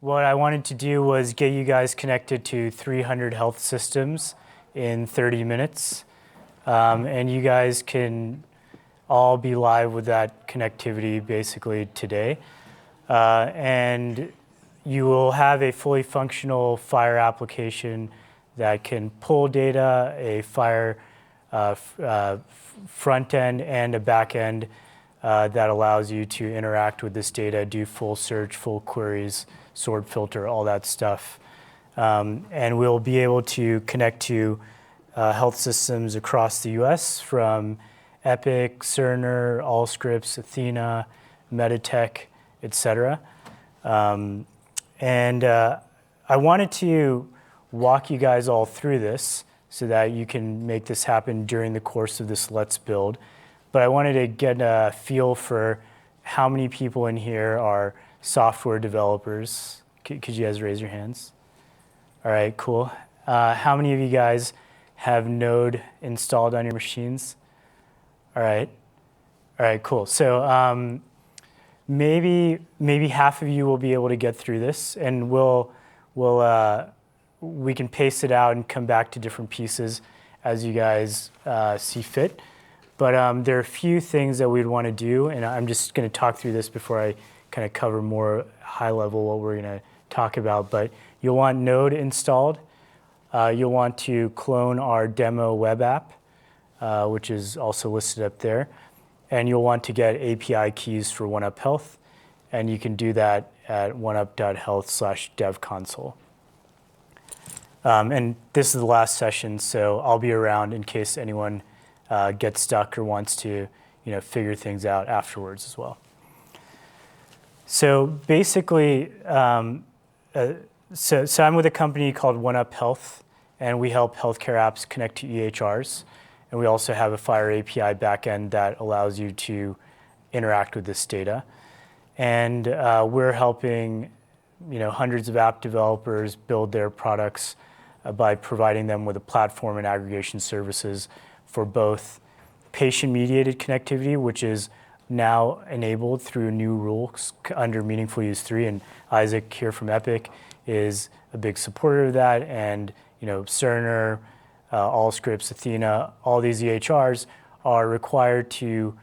what I wanted to do was get you guys connected to 300 health systems in 30 minutes. And you guys can all be live with that connectivity basically today. And you will have a fully functional FHIR application that can pull data, a FHIR front end and a back end that allows you to interact with this data, do full search, full queries, sort, filter, all that stuff. And we'll be able to connect to health systems across the US from Epic, Cerner, Allscripts, Athena, Meditech, et cetera. And I wanted to walk you guys all through this so that you can make this happen during the course of this Let's Build. But I wanted to get a feel for how many people in here are software developers. Could you guys raise your hands? All right, cool. How many of you guys have Node installed on your machines? All right, cool. So maybe half of you will be able to get through this, and we can pace it out and come back to different pieces as you guys see fit. But there are a few things that we'd want to do, and I'm just going to talk through this before I kind of cover more high level what we're going to talk about. But you'll want Node installed. You'll want to clone our demo web app, which is also listed up there. And you'll want to get API keys for OneUp Health. And you can do that at oneup.health/devconsole. And this is the last session, so I'll be around in case anyone gets stuck or wants to figure things out afterwards as well. So basically, so I'm with a company called OneUp Health, and we help healthcare apps connect to EHRs. And we also have a FHIR API backend that allows you to interact with this data. And we're helping hundreds of app developers build their products by providing them with a platform and aggregation services for both patient-mediated connectivity, which is now enabled through new rules under Meaningful Use 3, and Isaac here from Epic is a big supporter of that, and Cerner, Allscripts, Athena, all these EHRs are required to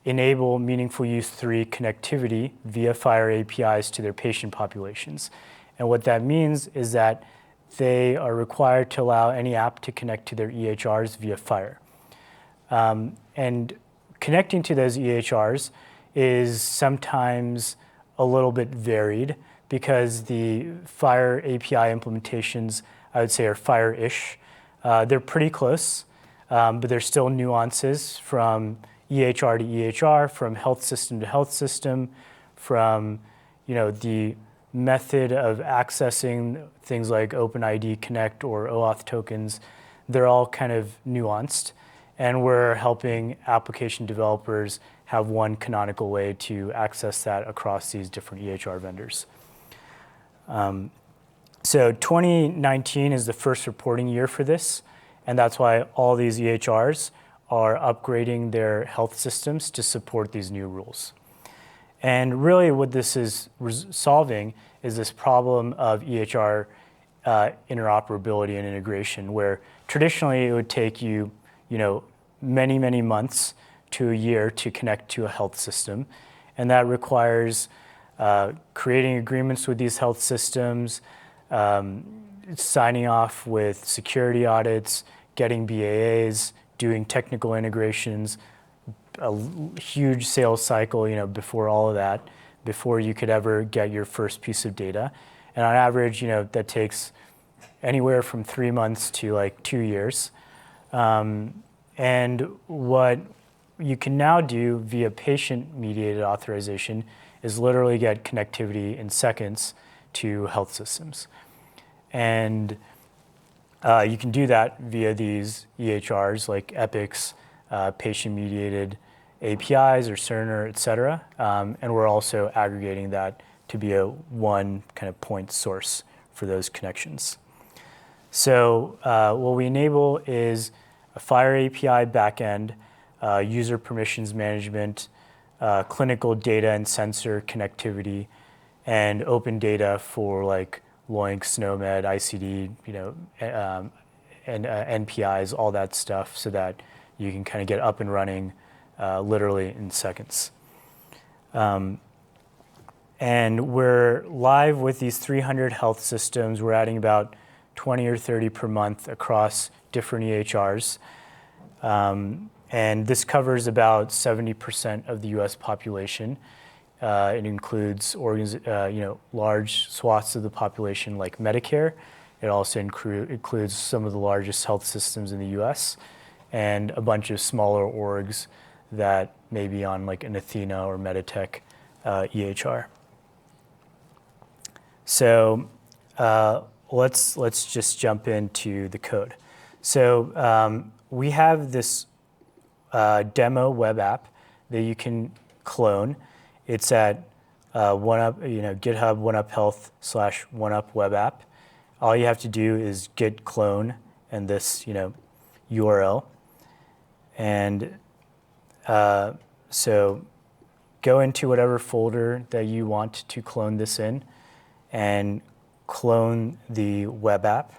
enable Meaningful Use 3 connectivity via FHIR APIs to their patient populations. And what that means is that they are required to allow any app to connect to their EHRs via FHIR. And connecting to those EHRs is sometimes a little bit varied because the FHIR API implementations, I would say, are FHIR-ish. They're pretty close, but there's still nuances from EHR to EHR, from health system to health system, from the method of accessing things like OpenID Connect or OAuth tokens. They're all kind of nuanced, and we're helping application developers have one canonical way to access that across these different EHR vendors. So 2019 is the first reporting year for this, and that's why all these EHRs are upgrading their health systems to support these new rules. And really what this is solving is this problem of EHR interoperability and integration, where traditionally it would take you, many, many months to a year to connect to a health system. And that requires creating agreements with these health systems, signing off with security audits, getting BAAs, doing technical integrations, a huge sales cycle, before all of that, before you could ever get your first piece of data. And on average, that takes anywhere from 3 months to like 2 years. And what you can now do via patient-mediated authorization is literally get connectivity in seconds to health systems. And you can do that via these EHRs like Epic's patient-mediated APIs or Cerner, et cetera. And we're also aggregating that to be a one kind of point source for those connections. So what we enable is a FHIR API backend, user permissions management, clinical data and sensor connectivity, and open data for like LOINC, SNOMED, ICD, and NPIs, all that stuff, so that you can kind of get up and running literally in seconds. And we're live with these 300 health systems. We're adding about 20 or 30 per month across different EHRs. And this covers about 70% of the US population. It includes large swaths of the population like Medicare. It also includes some of the largest health systems in the US and a bunch of smaller orgs that may be on like an Athena or Meditech EHR. So let's just jump into the code. So we have this demo web app that you can clone. It's at GitHub OneUpHealth/OneUpWebApp. All you have to do is git clone and this URL. And so go into whatever folder that you want to clone this in and clone the web app.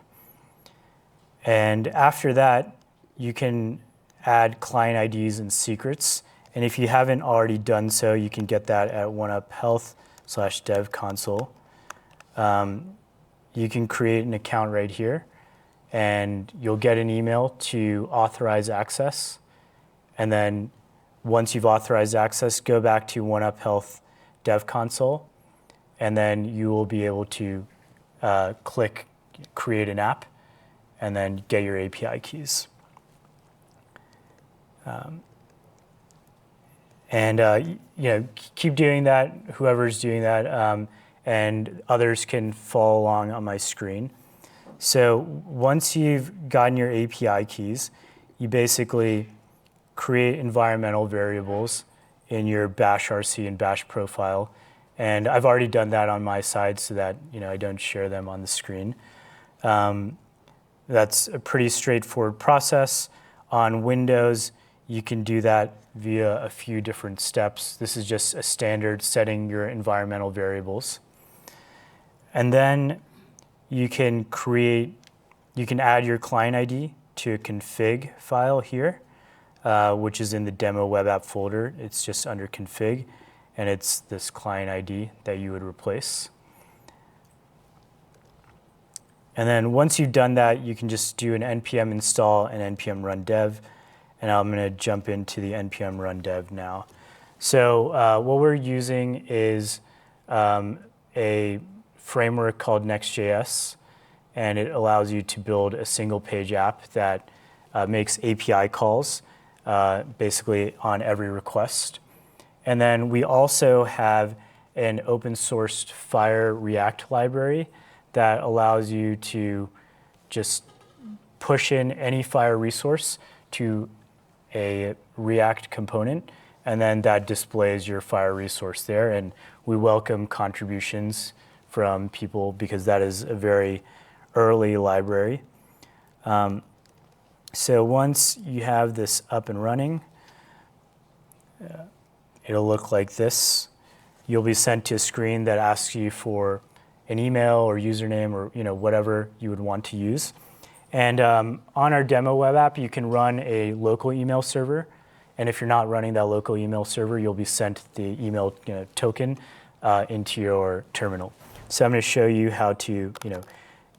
And after that, you can add client IDs and secrets. And if you haven't already done so, you can get that at OneUpHealth/DevConsole. You can create an account right here, and you'll get an email to authorize access. And then once you've authorized access, go back to OneUpHealth DevConsole, and then you will be able to click create an app and then get your API keys. Keep doing that, whoever's doing that, and others can follow along on my screen. So once you've gotten your API keys, you basically create environmental variables in your bash RC and bash profile. And I've already done that on my side so that I don't share them on the screen. That's a pretty straightforward process. On Windows, you can do that via a few different steps. This is just a standard setting your environmental variables. And then you can add your client ID to a config file here, which is in the demo web app folder. It's just under config, and it's this client ID that you would replace. And then once you've done that, you can just do an npm install and npm run dev. And I'm going to jump into the npm run dev now. So what we're using is a framework called Next.js, and it allows you to build a single page app that makes API calls basically on every request. And then we also have an open sourced FHIR React library that allows you to just push in any FHIR resource to a React component, and then that displays your FHIR resource there. And we welcome contributions from people because that is a very early library. So once you have this up and running, it'll look like this. You'll be sent to a screen that asks you for an email or username or whatever you would want to use. And on our demo web app, you can run a local email server. And if you're not running that local email server, you'll be sent the email token into your terminal. So I'm going to show you how to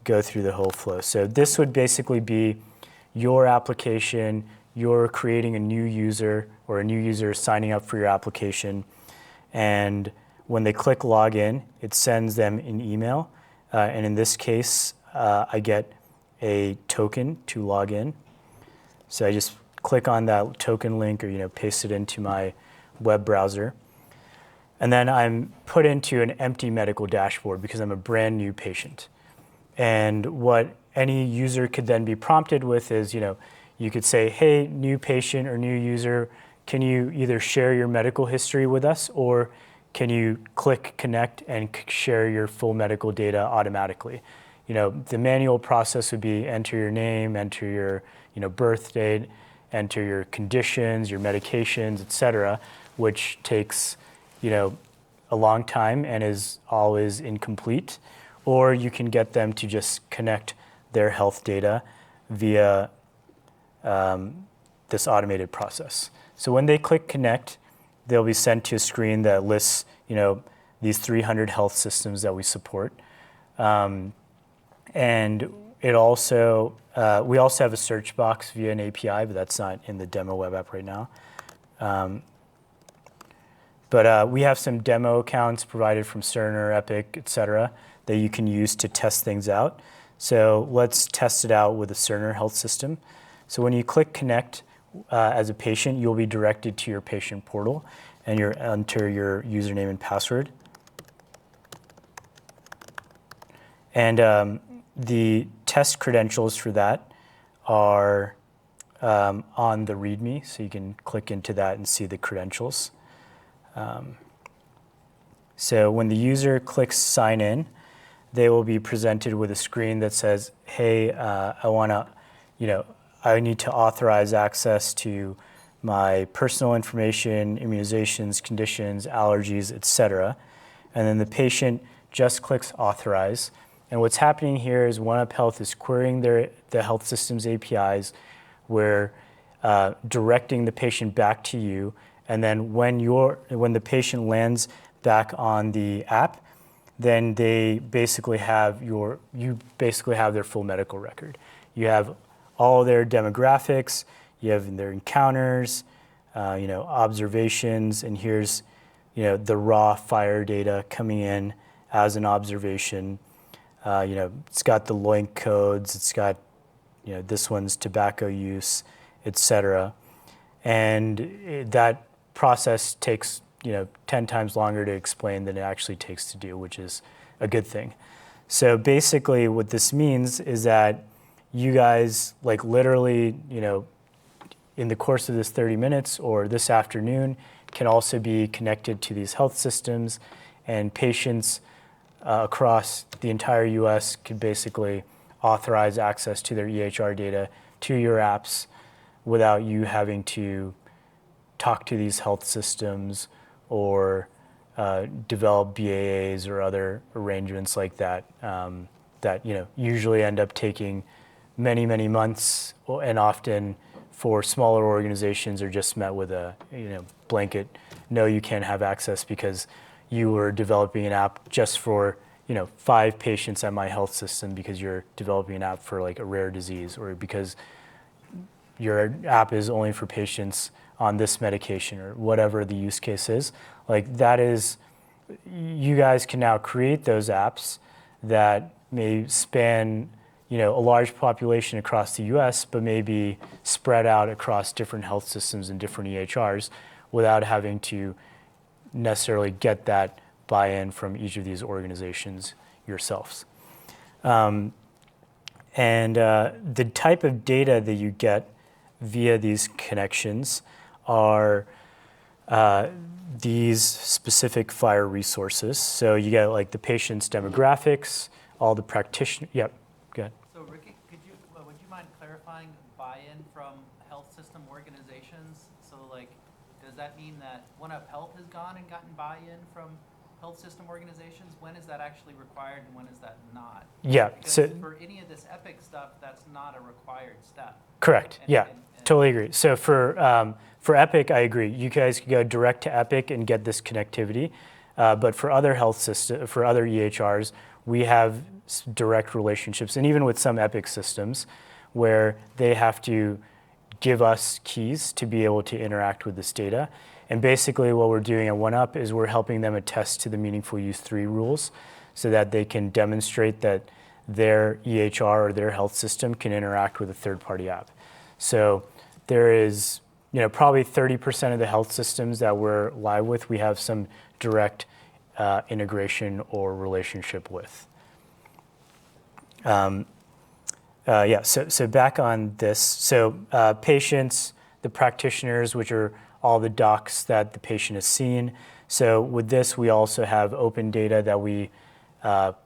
go through the whole flow. So this would basically be your application. You're creating a new user, or a new user signing up for your application. And when they click login, it sends them an email. And in this case, I get a token to log in. So I just click on that token link or paste it into my web browser. And then I'm put into an empty medical dashboard because I'm a brand new patient. And what any user could then be prompted with is, you could say, hey, new patient or new user, can you either share your medical history with us, or can you click connect and share your full medical data automatically? The manual process would be enter your name, enter your birth date, enter your conditions, your medications, et cetera, which takes a long time and is always incomplete, or you can get them to just connect their health data via this automated process. So when they click connect, they'll be sent to a screen that lists, these 300 health systems that we support. And it also, we also have a search box via an API, but that's not in the demo web app right now. But we have some demo accounts provided from Cerner, Epic, et cetera, that you can use to test things out. So let's test it out with a Cerner health system. So when you click connect as a patient, you'll be directed to your patient portal, and you enter your username and password. And the test credentials for that are on the README, so you can click into that and see the credentials. So when the user clicks sign in, they will be presented with a screen that says, hey, I need to authorize access to my personal information, immunizations, conditions, allergies, et cetera. And then the patient just clicks authorize. And what's happening here is OneUp Health is querying the health system's APIs. We're directing the patient back to you. And then when the patient lands back on the app, then they basically have their full medical record. You have all their demographics, you have their encounters, observations, and here's the raw FHIR data coming in as an observation. It's got the LOINC codes, it's got this one's tobacco use, et cetera. And that process takes 10 times longer to explain than it actually takes to do, which is a good thing. So basically what this means is that you guys, literally, in the course of this 30 minutes or this afternoon, can also be connected to these health systems, and patients across the entire US could basically authorize access to their EHR data to your apps without you having to talk to these health systems or develop BAAs or other arrangements like that that usually end up taking many, many months, and often for smaller organizations are just met with a blanket, no, you can't have access because you were developing an app just for 5 patients at my health system because you're developing an app for a rare disease, or because your app is only for patients on this medication, or whatever the use case is. You guys can now create those apps that may span a large population across the US, but may be spread out across different health systems and different EHRs without having to necessarily get that buy-in from each of these organizations yourselves. And the type of data that you get via these connections are these specific FHIR resources. So you get the patient's demographics, all the practitioners. Yep, go ahead. So Ricky, would you mind clarifying buy-in from health system organizations? So does that mean that OneUp Health has gone and gotten buy-in from health system organizations? When is that actually required and when is that not? Yeah. Because for any of this Epic stuff, that's not a required step. Correct. Totally agree. So for Epic, I agree. You guys can go direct to Epic and get this connectivity. But for other for other EHRs, we have direct relationships, and even with some Epic systems, where they have to give us keys to be able to interact with this data. And basically what we're doing at OneUp is we're helping them attest to the Meaningful Use 3 rules so that they can demonstrate that their EHR or their health system can interact with a third-party app. So there is probably 30% of the health systems that we're live with, we have some direct integration or relationship with. So back on this. So patients, the practitioners, which are all the docs that the patient has seen. So with this, we also have open data that we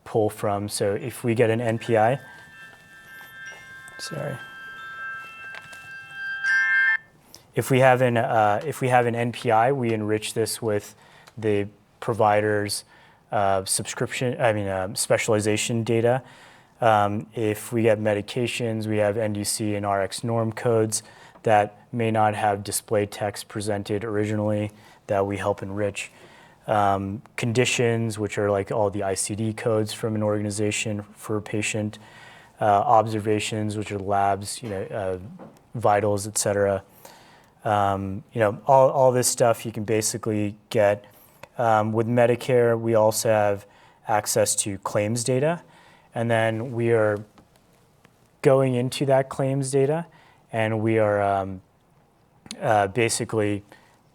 pull from. So if we get an NPI, if we have an NPI, we enrich this with the providers, specialization data. If we get medications, we have NDC and RX norm codes that may not have display text presented originally that we help enrich. Conditions, which are like all the ICD codes from an organization for a patient. Observations, which are labs, vitals, et cetera. All this stuff you can basically get. With Medicare, we also have access to claims data. And then we are going into that claims data, and we are basically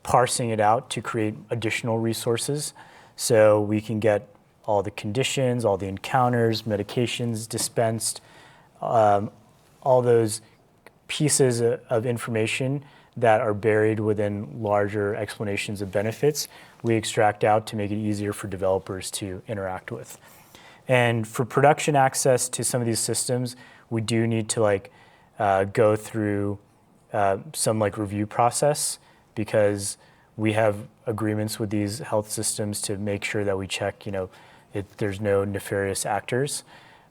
parsing it out to create additional resources. So we can get all the conditions, all the encounters, medications dispensed, all those pieces of information that are buried within larger explanations of benefits, we extract out to make it easier for developers to interact with. And for production access to some of these systems, we do need to go through some review process, because we have agreements with these health systems to make sure that we check, there's no nefarious actors.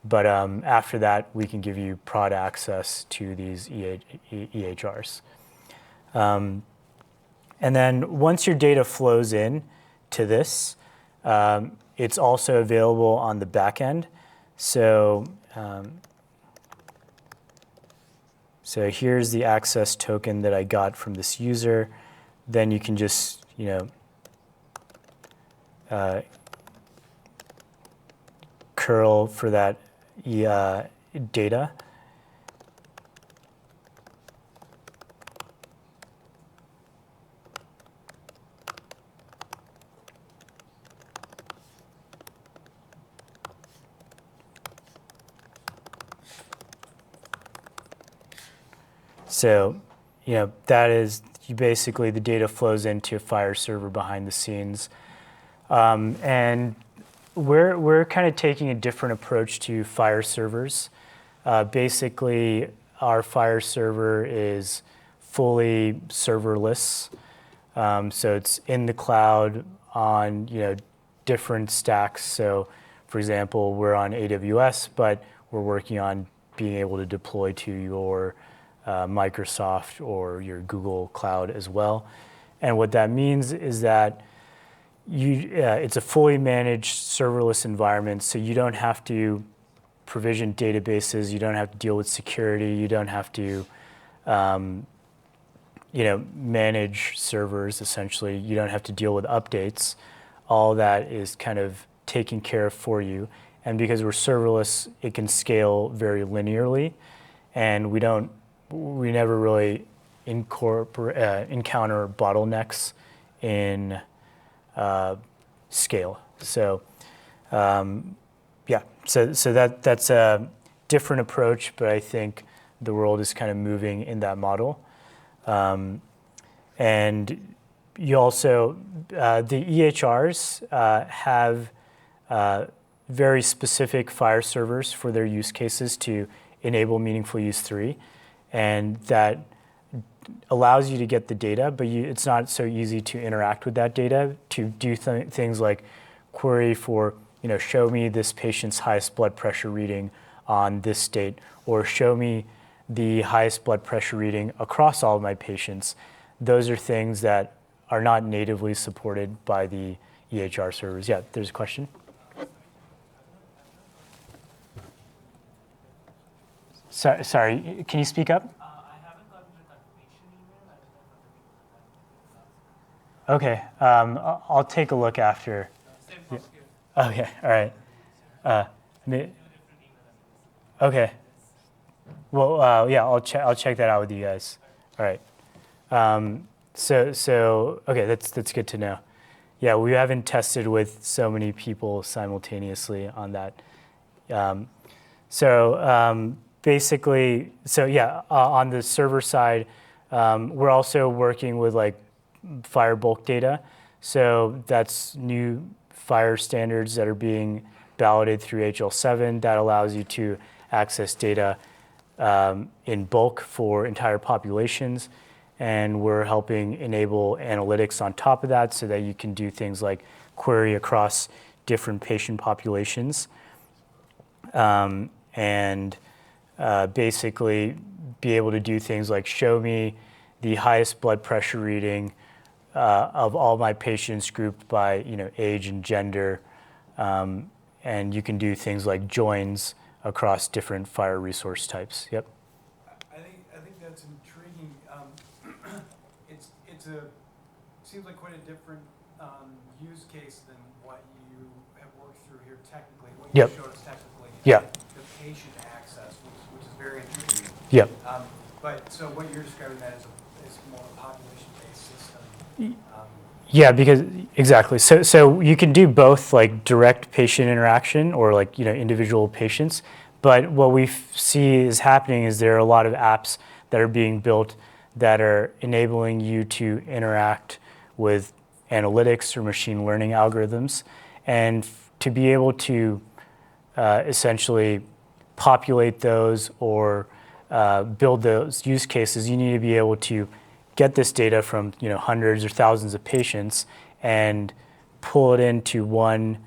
But after that, we can give you prod access to these EHRs. And then once your data flows in to this, it's also available on the back end. So here's the access token that I got from this user. Then you can just, curl for that data. So, that is basically the data flows into a FHIR server behind the scenes. And we're kind of taking a different approach to FHIR servers. Basically, our FHIR server is fully serverless. So it's in the cloud on different stacks. So, for example, we're on AWS, but we're working on being able to deploy to your Microsoft or your Google Cloud as well. And what that means is that it's a fully managed serverless environment, so you don't have to provision databases, you don't have to deal with security, you don't have to manage servers, essentially. You don't have to deal with updates. All that is kind of taken care of for you. And because we're serverless, it can scale very linearly, and we never really encounter bottlenecks in scale. So, so that's a different approach, but I think the world is kind of moving in that model. And you also, the EHRs have very specific FHIR servers for their use cases to enable meaningful use 3. And that allows you to get the data, but it's not so easy to interact with that data, to do things like query for, show me this patient's highest blood pressure reading on this date, or show me the highest blood pressure reading across all of my patients. Those are things that are not natively supported by the EHR servers. Yeah, there's a question. Sorry, can you speak up? I haven't gotten the confirmation email. I just got the Okay, I'll take a look after. same house here. Okay, all right. Okay. Well, yeah, I'll check that out with you guys. All right. So okay, that's good to know. Yeah, we haven't tested with so many people simultaneously on that. Basically, on the server side, we're also working with FHIR bulk data. So that's new FHIR standards that are being validated through HL7 that allows you to access data in bulk for entire populations. and we're helping enable analytics on top of that so that you can do things like query across different patient populations, and basically be able to do things like show me the highest blood pressure reading of all my patients grouped by age and gender, and you can do things like joins across different FHIR resource types. Yep. I think that's intriguing. Seems like quite a different use case than what you have worked through here technically. What you Yep. showed us technically. Yeah. The patient access, which is very intriguing. Yep. But so what you're describing that is more a population-based system. Yeah, because exactly. So you can do both, like direct patient interaction or like individual patients. But what we see is happening is there are a lot of apps that are being built that are enabling you to interact with analytics or machine learning algorithms, and to be able to essentially populate those or build those use cases, you need to be able to get this data from hundreds or thousands of patients and pull it into one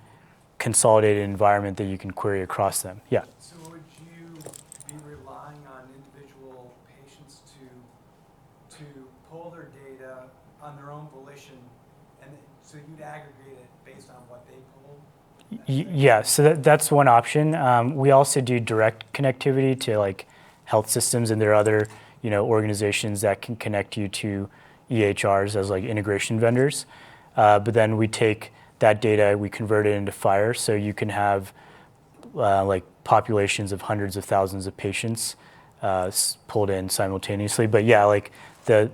consolidated environment that you can query across them. Yeah. So would you be relying on individual patients to pull their data on their own volition, and so you'd aggregate it based on what they pulled? Yeah, so that's one option. We also do direct connectivity to like health systems, and there are other organizations that can connect you to EHRs as like integration vendors. But then we take that data, we convert it into FHIR, so you can have like populations of hundreds of thousands of patients pulled in simultaneously. But yeah, like the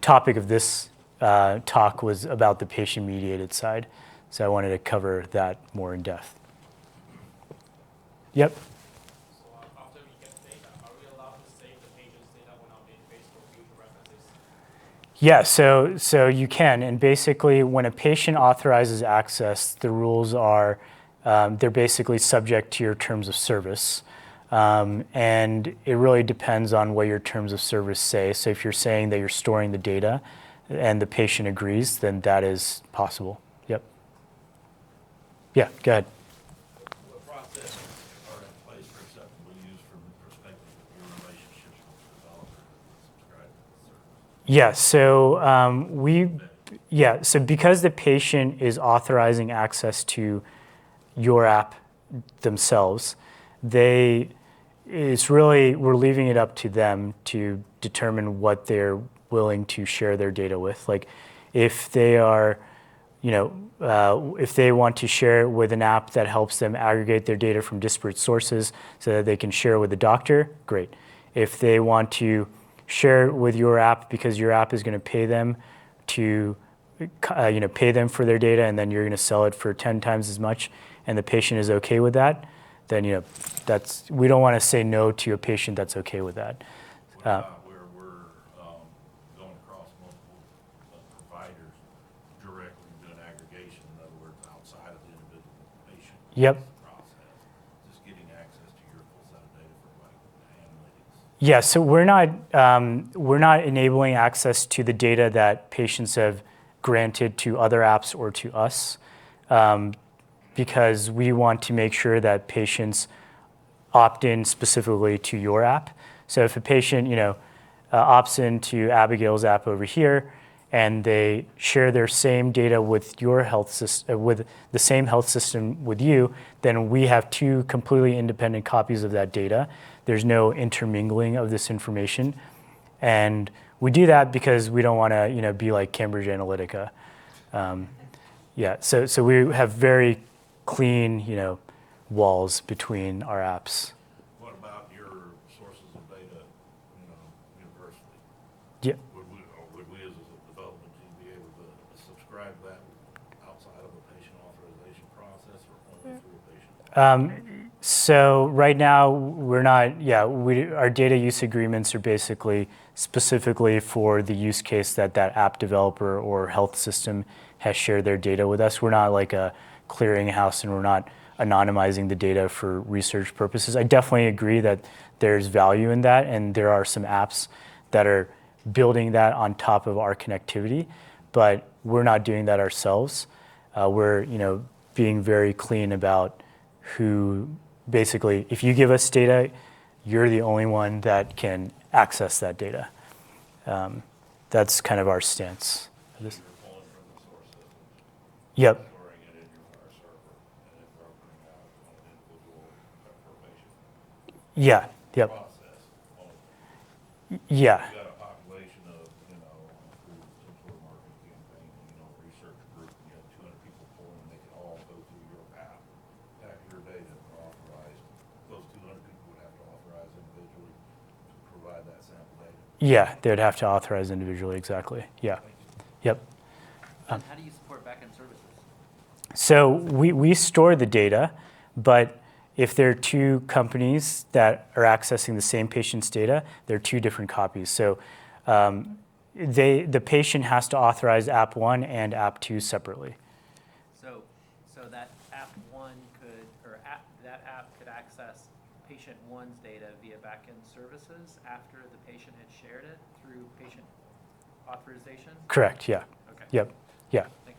topic of this talk was about the patient-mediated side, so I wanted to cover that more in depth. Yep. After we get data, are we allowed to save the patient's data on our database for future references? Yeah, so you can, and basically when a patient authorizes access, the rules are they're basically subject to your terms of service, and it really depends on what your terms of service say. So if you're saying that you're storing the data and the patient agrees, then that is possible. Yep. Yeah, go ahead. What processes are in place for acceptable use from the perspective of your relationships with the developer that subscribe to the service? So because the patient is authorizing access to your app themselves, we're leaving it up to them to determine what they're willing to share their data with. Like if they are, if they want to share it with an app that helps them aggregate their data from disparate sources so that they can share with the doctor, great. If they want to share it with your app because your app is going to pay them to, pay them for their data, and then you're going to sell it for 10 times as much, and the patient is okay with that, then we don't want to say no to a patient that's okay with that. What about where we're going across multiple providers directly doing aggregation, in other words, outside of the individual patient Yep. process, just getting access to your full set of data for like analytics? Yeah, so we're not enabling access to the data that patients have granted to other apps or to us, because we want to make sure that patients opt in specifically to your app. So if a patient, opts into Abigail's app over here, and they share their same data with your health system, with the same health system with you, then we have two completely independent copies of that data. There's no intermingling of this information, and we do that because we don't want to, be like Cambridge Analytica. So we have very clean, walls between our apps. What about your sources of data, universally? Yeah. Would we as a development team be able to subscribe that outside of a patient authorization process or only through a patient? So right now we're not. Our data use agreements are basically specifically for the use case that app developer or health system has shared their data with us. We're not like a clearinghouse, and we're not anonymizing the data for research purposes. I definitely agree that there's value in that, and there are some apps that are building that on top of our connectivity, but we're not doing that ourselves. We're being very clean about who, basically, if you give us data, you're the only one that can access that data. That's kind of our stance. You're pulling from the source system, Yep. storing it in your FHIR server, and then brokering out on an individual per patient Yeah. Yep. process. Yeah. You got a population of, through some sort of marketing campaign, research group, and you have 200 people pulling, and they can all go through your app, pack your data, and authorize. Those 200 people would have to authorize individually to provide that sample data. Yeah, they would have to authorize individually, exactly. Yeah. Yep. And how do you support backend services? So we store the data, but if there are two companies that are accessing the same patient's data, they're two different copies. So the patient has to authorize app 1 and app 2 separately. So that app 1 that app could access patient 1's data via backend services after the patient had shared it through patient authorization? Correct, yeah. Okay. Yep, yeah. Thank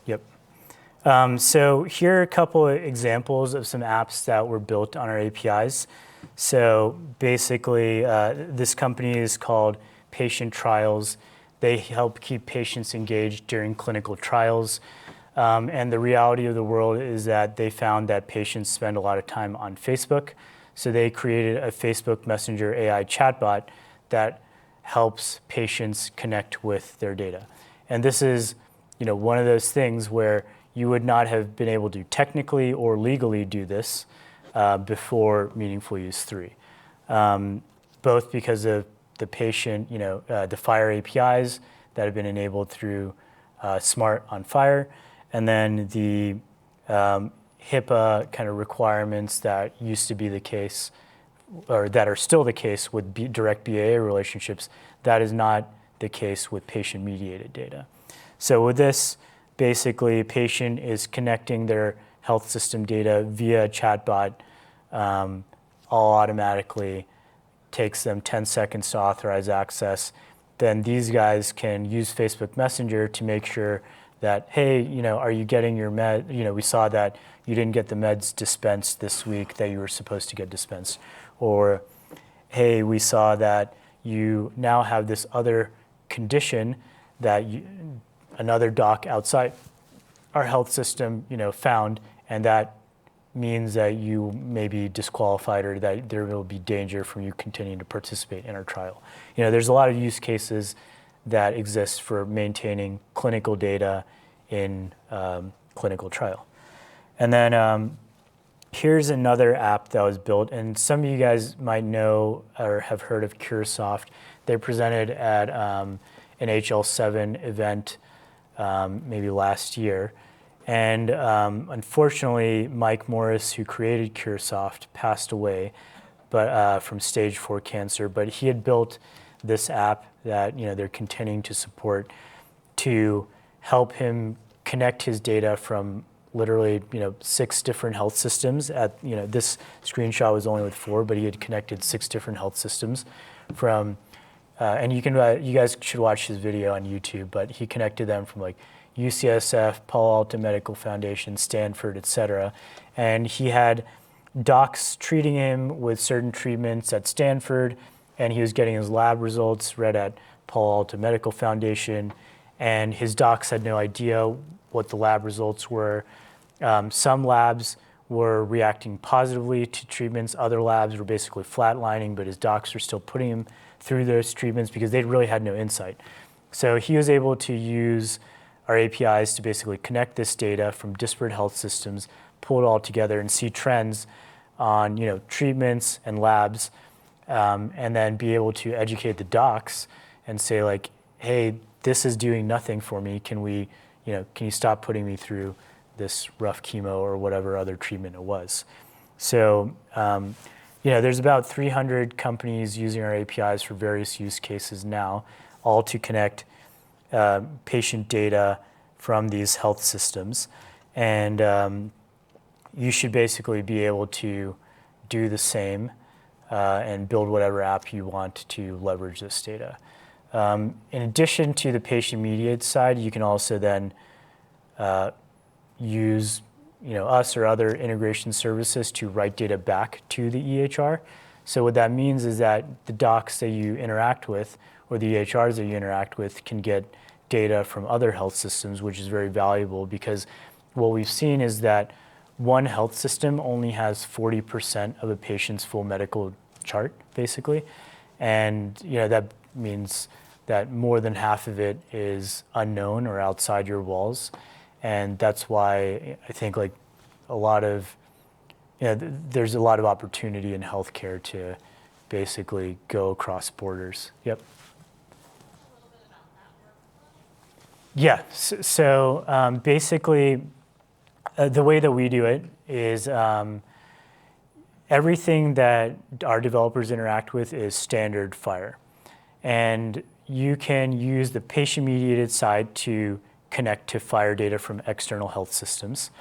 Yep. So here are a couple of examples of some apps that were built on our APIs. So basically, this company is called Patient Trials. They help keep patients engaged during clinical trials. And the reality of the world is that they found that patients spend a lot of time on Facebook. So they created a Facebook Messenger AI chatbot that helps patients connect with their data. And this is, one of those things where you would not have been able to technically or legally do this before Meaningful Use 3. Both because of the patient, the FHIR APIs that have been enabled through Smart on FHIR, and then the HIPAA kind of requirements that used to be the case, or that are still the case with direct BAA relationships. That is not the case with patient-mediated data. So with this, basically, a patient is connecting their health system data via chatbot, all automatically. Takes them 10 seconds to authorize access. Then these guys can use Facebook Messenger to make sure that, hey, are you getting your med? We saw that you didn't get the meds dispensed this week that you were supposed to get dispensed. Or, hey, we saw that you now have this other condition that another doc outside our health system, found, and that means that you may be disqualified or that there will be danger from you continuing to participate in our trial. There's a lot of use cases that exist for maintaining clinical data in clinical trial. And then here's another app that was built, and some of you guys might know or have heard of CureSoft. They presented at an HL7 event maybe last year. And unfortunately, Mike Morris, who created CureSoft, passed away from stage 4 cancer. But he had built this app that they're continuing to support to help him connect his data from literally 6 different health systems. This screenshot was only with 4, but he had connected 6 different health systems from. And you guys should watch his video on YouTube. But he connected them from UCSF, Palo Alto Medical Foundation, Stanford, et cetera. And he had docs treating him with certain treatments at Stanford, and he was getting his lab results read at Palo Alto Medical Foundation, and his docs had no idea what the lab results were. Some labs were reacting positively to treatments. Other labs were basically flatlining, but his docs were still putting him through those treatments because they really had no insight. So he was able to use our APIs to basically connect this data from disparate health systems, pull it all together and see trends on treatments and labs, and then be able to educate the docs and say hey, this is doing nothing for me. Can you stop putting me through this rough chemo or whatever other treatment it was? So there's about 300 companies using our APIs for various use cases now, all to connect patient data from these health systems. And you should basically be able to do the same and build whatever app you want to leverage this data. In addition to the patient-mediated side, you can also then use us or other integration services to write data back to the EHR. So what that means is that the docs that you interact with or the EHRs that you interact with can get data from other health systems, which is very valuable because what we've seen is that one health system only has 40% of a patient's full medical chart, basically. And that means that more than half of it is unknown or outside your walls. And that's why I think like a lot of, there's a lot of opportunity in healthcare to basically go across borders. Yep. Yeah, so basically the way that we do it is everything that our developers interact with is standard FHIR. And you can use the patient-mediated side to connect to FHIR data from external health systems.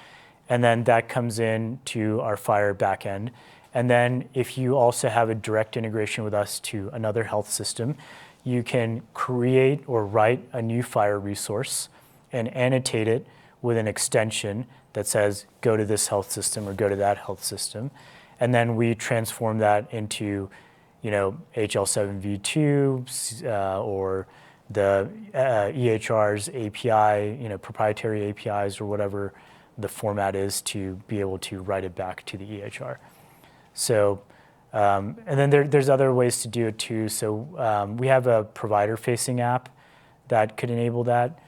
And then that comes in to our FHIR backend. And then if you also have a direct integration with us to another health system, you can create or write a new FHIR resource and annotate it with an extension that says, go to this health system or go to that health system. And then we transform that into, HL7v2 or the EHR's API, proprietary APIs or whatever the format is to be able to write it back to the EHR. So, and then there's other ways to do it too. So we have a provider-facing app that could enable that,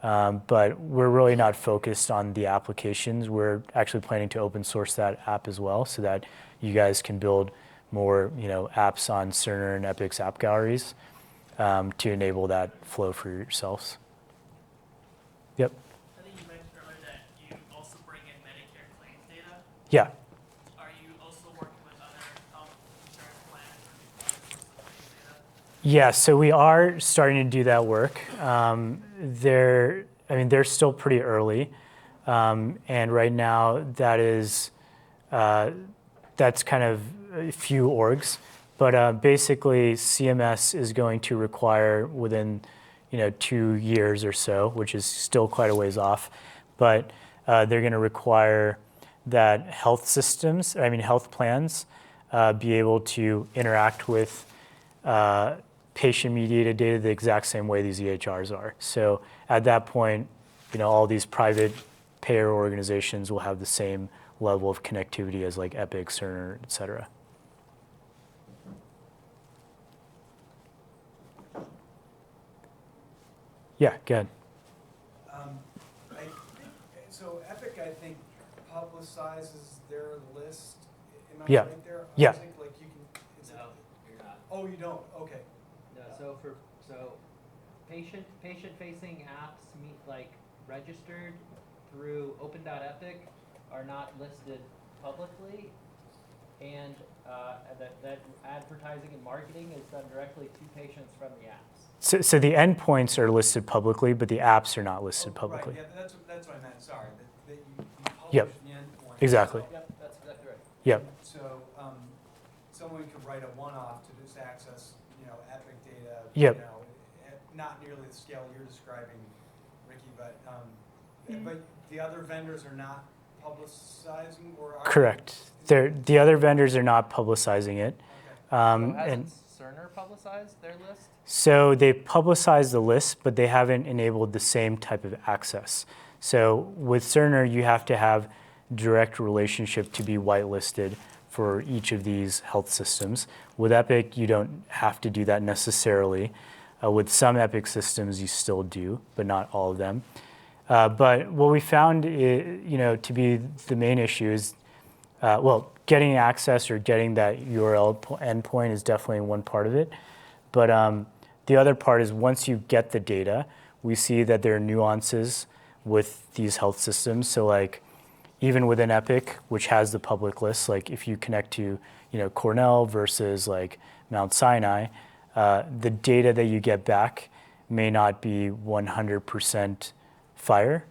but we're really not focused on the applications. We're actually planning to open source that app as well so that you guys can build more apps on Cerner and Epic's app galleries to enable that flow for yourselves. Yep. I think you mentioned earlier that you also bring in Medicare claims data. Yeah. Are you also working with other health insurance plans or other sources of claims data? Yeah, so we are starting to do that work. They're still pretty early, and right now that's kind of a few orgs. But basically, CMS is going to require within 2 years or so, which is still quite a ways off, but they're going to require that health plans be able to interact with patient-mediated data the exact same way these EHRs are. So at that point, all these private payer organizations will have the same level of connectivity as like Epic, Cerner, et cetera. Yeah, go ahead. So Epic, I think, publicizes their list. Am I Yeah. right there? Yeah. I think, like, you can, No, you're not. oh, you don't? Okay. No, so patient-facing apps registered through Open.Epic are not listed publicly, and that advertising and marketing is done directly to patients from the apps. So the endpoints are listed publicly, but the apps are not listed publicly. Right, yeah, that's what I meant, sorry, that you publish Yep. the endpoint. Exactly. Yep, that's exactly right. Yep. So, someone could write a one-off to just access, Epic data. Yep. At not nearly the scale you're describing, Ricky, but the other vendors are not publicizing or are? Correct. The other vendors are not publicizing it. Okay. Hasn't Cerner publicized their list? So they publicize the list, but they haven't enabled the same type of access. So with Cerner, you have to have direct relationship to be whitelisted for each of these health systems. With Epic, you don't have to do that necessarily. With some Epic systems, you still do, but not all of them. But what we found, to be the main issue is, getting access or getting that URL endpoint is definitely one part of it. But the other part is once you get the data, we see that there are nuances with these health systems. So like even within Epic, which has the public list, like if you connect to Cornell versus like Mount Sinai, the data that you get back may not be 100% FHIR.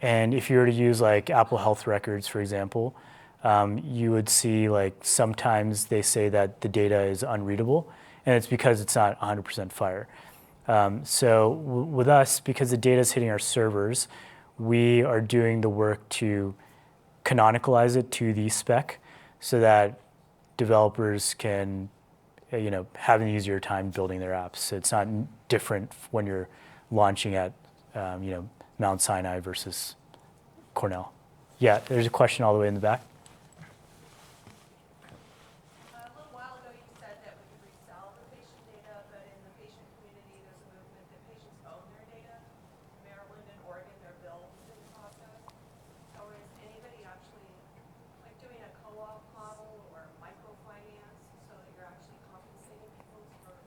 And if you were to use like Apple Health Records, for example, you would see like sometimes they say that the data is unreadable, and it's because it's not 100% FHIR. So with us, because the data is hitting our servers, we are doing the work to canonicalize it to the spec so that developers can have an easier time building their apps. So it's not different when you're launching at Mount Sinai versus Cornell. Yeah, there's a question all the way in the back. A little while ago, you said that we could resell the patient data, but in the patient community, there's a movement that patients own their data. In Maryland and Oregon, they're billed in the process. So is anybody actually like doing a co-op model or microfinance so that you're actually compensating people for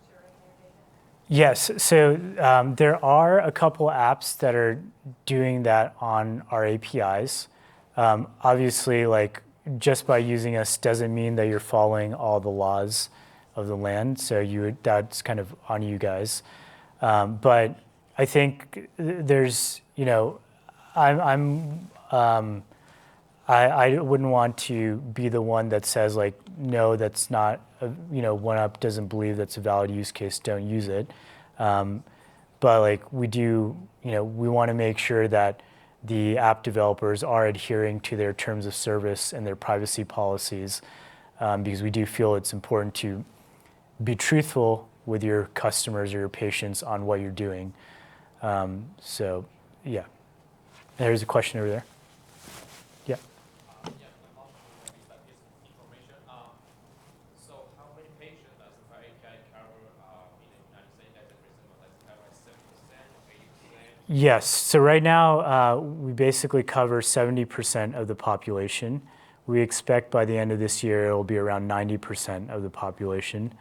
sharing their data? Yes, so there are a couple apps that are doing that on our APIs. Obviously, like just by using us doesn't mean that you're following all the laws of the land. So that's kind of on you guys. But I think there's, I wouldn't want to be the one that says like, no, that's not, OneUp doesn't believe that's a valid use case, don't use it. But like we do, we want to make sure that the app developers are adhering to their terms of service and their privacy policies, because we do feel it's important to be truthful with your customers or your patients on what you're doing. So yeah, there's a question over there. Yeah. Yeah, I'm not sure maybe that is information. So how many patients does the FHIR API cover in the United States? That's reasonable. Does it cover 7% or 80%? Yes. So right now, we basically cover 70% of the population. We expect by the end of this year, it will be around 90% of the population.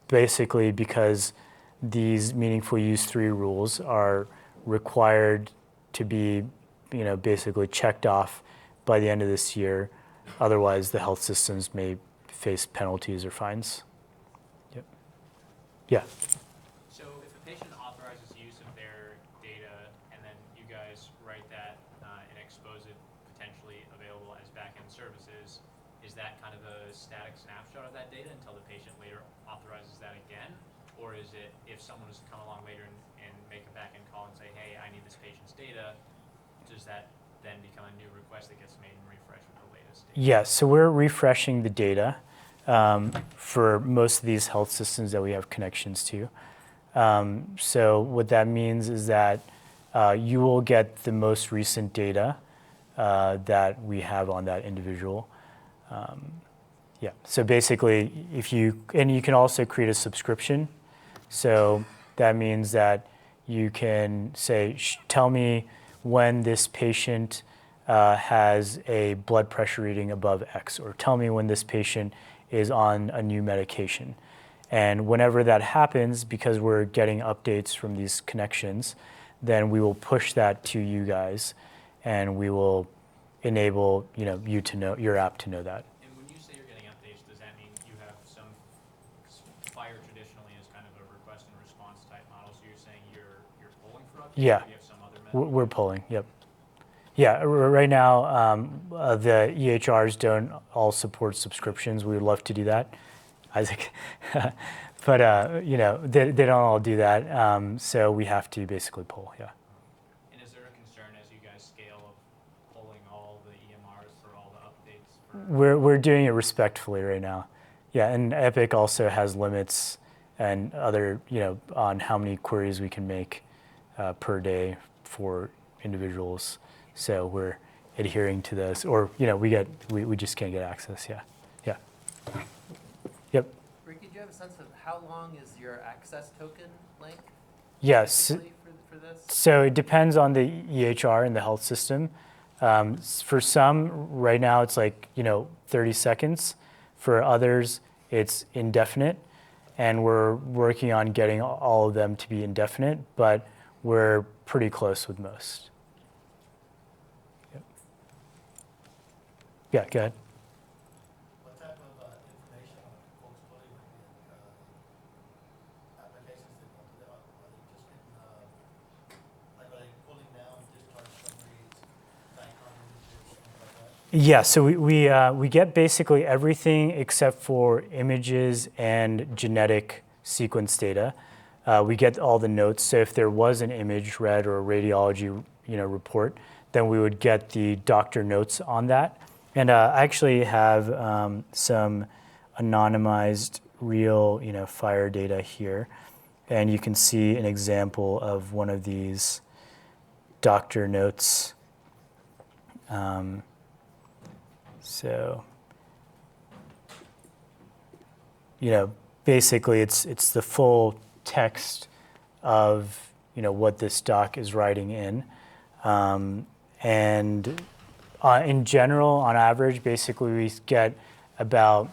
Basically because these meaningful use 3 rules are required to be, basically checked off by the end of this year. Otherwise, the health systems may face penalties or fines. Yep. Yeah. So if a patient authorizes use of their data and then you guys write that and expose it potentially available as backend services, is that kind of a static snapshot of that data until the patient later authorizes that again? Or is it if someone was to come along later and make a backend call and say, hey, I need this patient's data, does that then become a new request that gets made and refreshed with the latest data? Yes, so we're refreshing the data for most of these health systems that we have connections to. So what that means is that you will get the most recent data that we have on that individual. Yeah, so basically and you can also create a subscription. So that means that you can say, tell me when this patient has a blood pressure reading above X, or tell me when this patient is on a new medication. And whenever that happens, because we're getting updates from these connections, then we will push that to you guys, and we will enable you to know, your app to know that. And when you say you're getting updates, does that mean you have some FHIR traditionally is kind of a request and response type model? So you're saying you're polling for updates? Yeah. Or do you have some other method? We're polling, yep. Yeah, right now, the EHRs don't all support subscriptions. We would love to do that, Isaac. But, they don't all do that. So we have to basically poll, yeah. And is there a concern as you guys scale of polling all the EMRs for all the updates? We're doing it respectfully right now. Yeah, and Epic also has limits and other, on how many queries we can make per day for individuals. So we're adhering to those, or we just can't get access. Yeah. Yep. Ricky, do you have a sense of how long is your access token length? Yes. typically for this? So it depends on the EHR and the health system. For some, right now it's like 30 seconds. For others, it's indefinite, and we're working on getting all of them to be indefinite, but we're pretty close with most. Yeah, go ahead. What type of information are folks putting in applications that go to the are they just getting like are they pulling down discharge summaries, bank card images, things like that? Yeah, so we get basically everything except for images and genetic sequence data. We get all the notes. So if there was an image read or a radiology report, then we would get the doctor notes on that. And I actually have some anonymized real FHIR data here, and you can see an example of one of these doctor notes. So, basically it's the full text of, what this doc is writing in. And in general, on average, basically we get about,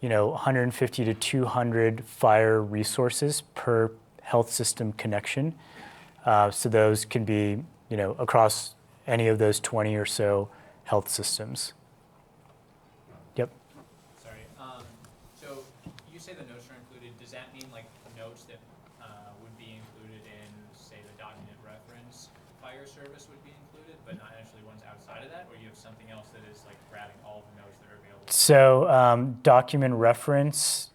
150 to 200 FHIR resources per health system connection. So those can be, across any of those 20 or so health systems. Yep. Sorry. So you say the notes are included. Does that mean like notes that would be included in, say, the document reference FHIR service would be included, but not actually ones outside of that, or you have something else that is like grabbing all the notes that are available? So document reference,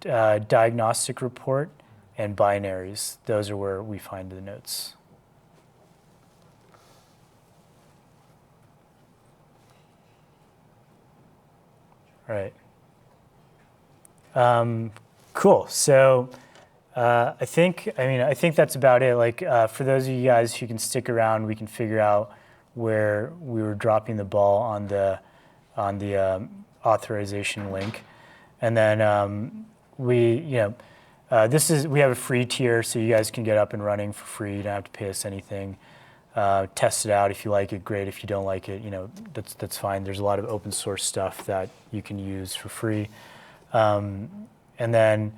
diagnostic report, and binaries. Those are where we find the notes. All right. Cool. So I think that's about it. Like for those of you guys who can stick around, we can figure out where we were dropping the ball on the authorization link, and then we have a free tier, so you guys can get up and running for free. You don't have to pay us anything. Test it out. If you like it, great. If you don't like it, that's fine. There's a lot of open source stuff that you can use for free. And then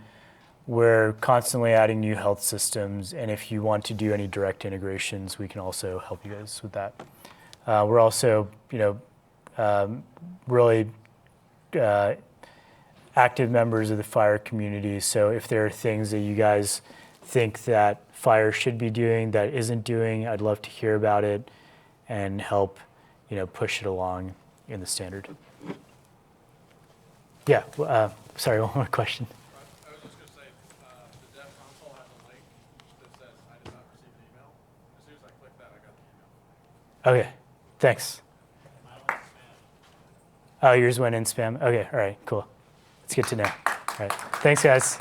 we're constantly adding new health systems, and if you want to do any direct integrations, we can also help you guys with that. We're also, really active members of the FHIR community. So if there are things that you guys think that FHIR should be doing that isn't doing, I'd love to hear about it and help, push it along in the standard. Yeah, sorry, one more question. I was just going to say, the dev console has a link that says, I did not receive an email. As soon as I click that, I got the email. Okay, thanks. Oh, yours went in spam? Okay, all right, cool. It's good to know. All right, thanks guys.